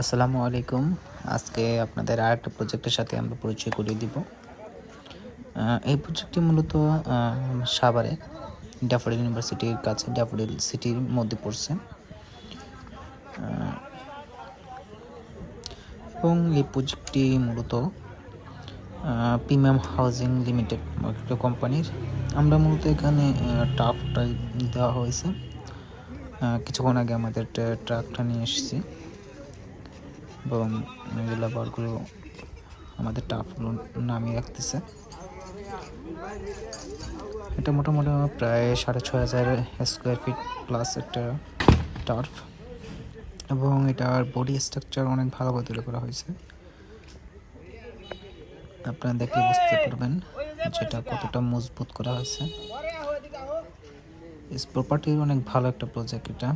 আসসালামু আলাইকুম। আজকে আপনাদের আরেকটা প্রজেক্টের সাথে আমরা পরিচয় করিয়ে দিব। এই প্রজেক্টটি মূলত সাভারে ড্যাফোডিল ইউনিভার্সিটির কাছে ড্যাফোডিল সিটির মধ্যে পড়ছে। এবং এই প্রজেক্টটি মূলত প্রিমিয়াম হাউজিং লিমিটেড একটা কোম্পানির। আমরা মূলত এখানে টাফটাই দেওয়া হয়েছে। কিছুক্ষণ আগে আমাদের ট্রাকটা নিয়ে এসেছি এবং লেবারগুলো আমাদের টাফগুলো নামিয়ে রাখতেছে। এটা মোটামুটি প্রায় 6,500 স্কোয়ার ফিট প্লাস একটা টার্ফ, এবং এটার বডি স্ট্রাকচার অনেক ভালোভাবে তৈরি করা হয়েছে। আপনারা দেখলে বুঝতে পারবেন যেটা কতটা মজবুত করা হয়েছে। প্রপার্টির অনেক ভালো একটা প্রজেক্ট এটা।